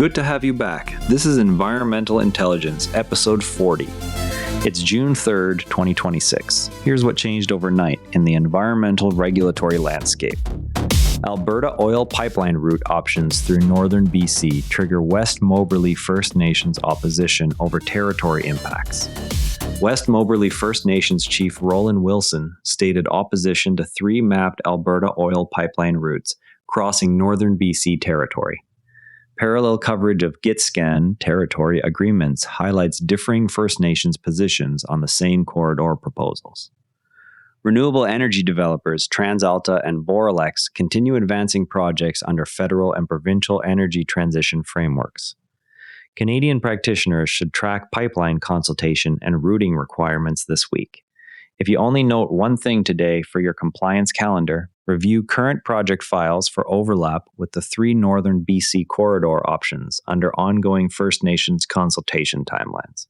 Good to have you back. This is Environmental Intelligence, episode 40. It's June 3rd, 2026. Here's what changed overnight in the environmental regulatory landscape. Alberta oil pipeline route options through northern BC trigger West Moberly First Nations opposition over territory impacts. West Moberly First Nations Chief Roland Willson stated opposition to 3 mapped Alberta oil pipeline routes crossing northern BC territory. Parallel coverage of GitScan territory agreements highlights differing First Nations positions on the same corridor proposals. Renewable energy developers TransAlta and Boralex continue advancing projects under federal and provincial energy transition frameworks. Canadian practitioners should track pipeline consultation and routing requirements this week. If you only note one thing today for your compliance calendar, review current project files for overlap with the 3 northern BC corridor options under ongoing First Nations consultation timelines.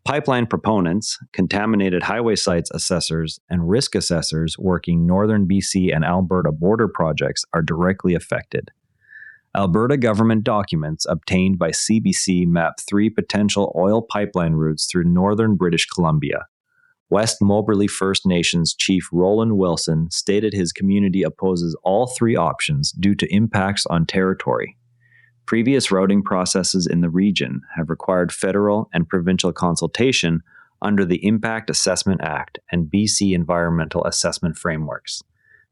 Pipeline proponents, contaminated highway sites assessors, and risk assessors working northern BC and Alberta border projects are directly affected. Alberta government documents obtained by CBC map 3 potential oil pipeline routes through northern British Columbia. West Moberly First Nations Chief Roland Willson stated his community opposes all 3 options due to impacts on territory. Previous routing processes in the region have required federal and provincial consultation under the Impact Assessment Act and BC Environmental Assessment Frameworks.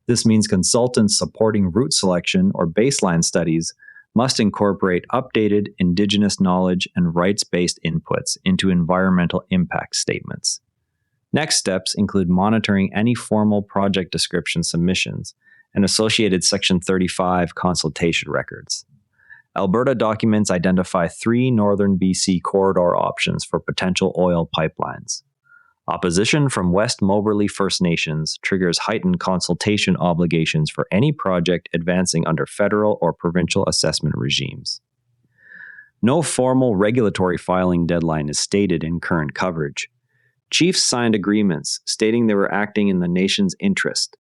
This means consultants supporting route selection or baseline studies must incorporate updated Indigenous knowledge and rights-based inputs into environmental impact statements. Next steps include monitoring any formal project description submissions and associated Section 35 consultation records. Alberta documents identify 3 northern BC corridor options for potential oil pipelines. Opposition from West Moberly First Nations triggers heightened consultation obligations for any project advancing under federal or provincial assessment regimes. No formal regulatory filing deadline is stated in current coverage. Chiefs signed agreements stating they were acting in the nation's interest.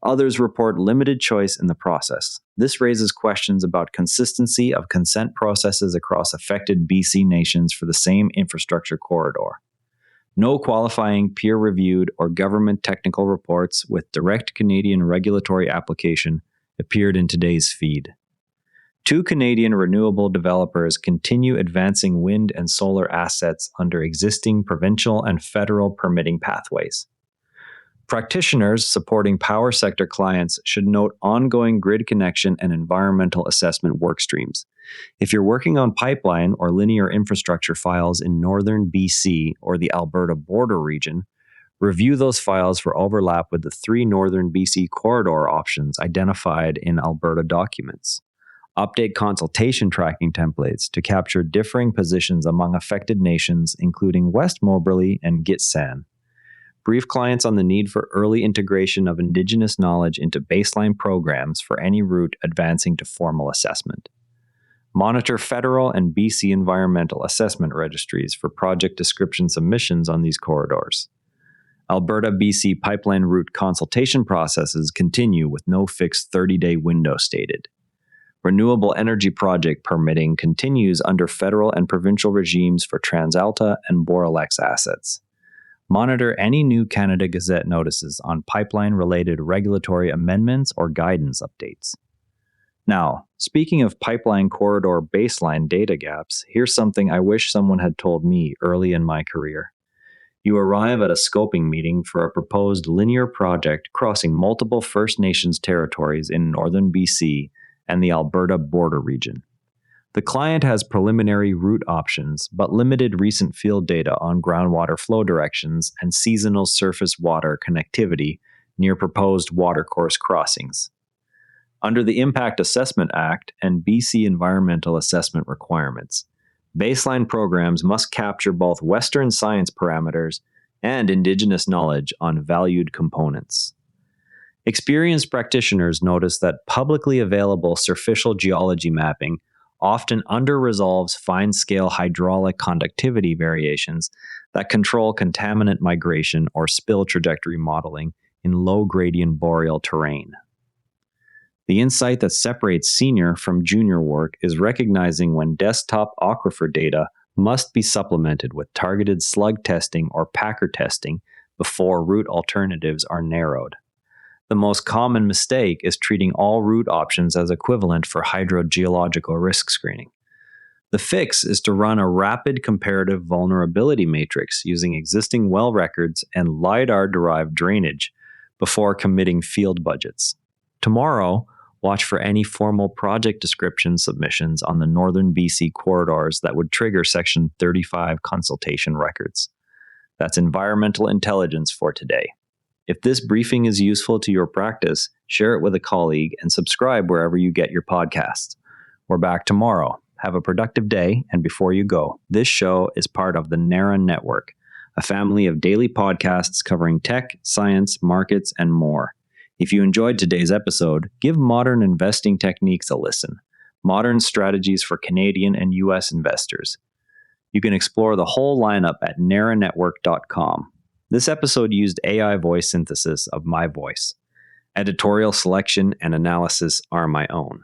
Others report limited choice in the process. This raises questions about consistency of consent processes across affected BC nations for the same infrastructure corridor. No qualifying peer-reviewed or government technical reports with direct Canadian regulatory application appeared in today's feed. 2 Canadian renewable developers continue advancing wind and solar assets under existing provincial and federal permitting pathways. Practitioners supporting power sector clients should note ongoing grid connection and environmental assessment workstreams. If you're working on pipeline or linear infrastructure files in northern BC or the Alberta border region, review those files for overlap with the 3 northern BC corridor options identified in Alberta documents. Update consultation tracking templates to capture differing positions among affected nations, including West Moberly and GitScan. Brief clients on the need for early integration of Indigenous knowledge into baseline programs for any route advancing to formal assessment. Monitor federal and BC environmental assessment registries for project description submissions on these corridors. Alberta-BC pipeline route consultation processes continue with no fixed 30-day window stated. Renewable energy project permitting continues under federal and provincial regimes for TransAlta and Boralex assets. Monitor any new Canada Gazette notices on pipeline-related regulatory amendments or guidance updates. Now, speaking of pipeline corridor baseline data gaps, here's something I wish someone had told me early in my career. You arrive at a scoping meeting for a proposed linear project crossing multiple First Nations territories in northern BC and the Alberta border region. The client has preliminary route options, but limited recent field data on groundwater flow directions and seasonal surface water connectivity near proposed watercourse crossings. Under the Impact Assessment Act and BC environmental assessment requirements, baseline programs must capture both Western science parameters and Indigenous knowledge on valued components. Experienced practitioners notice that publicly available surficial geology mapping often under-resolves fine-scale hydraulic conductivity variations that control contaminant migration or spill trajectory modeling in low-gradient boreal terrain. The insight that separates senior from junior work is recognizing when desktop aquifer data must be supplemented with targeted slug testing or packer testing before route alternatives are narrowed. The most common mistake is treating all route options as equivalent for hydrogeological risk screening. The fix is to run a rapid comparative vulnerability matrix using existing well records and LiDAR-derived drainage before committing field budgets. Tomorrow, watch for any formal project description submissions on the northern BC corridors that would trigger Section 35 consultation records. That's environmental intelligence for today. If this briefing is useful to your practice, share it with a colleague and subscribe wherever you get your podcasts. We're back tomorrow. Have a productive day, and before you go, this show is part of the NARA Network, a family of daily podcasts covering tech, science, markets, and more. If you enjoyed today's episode, give Modern Investing Techniques a listen. Modern strategies for Canadian and U.S. investors. You can explore the whole lineup at naranetwork.com. This episode used AI voice synthesis of my voice. Editorial selection and analysis are my own.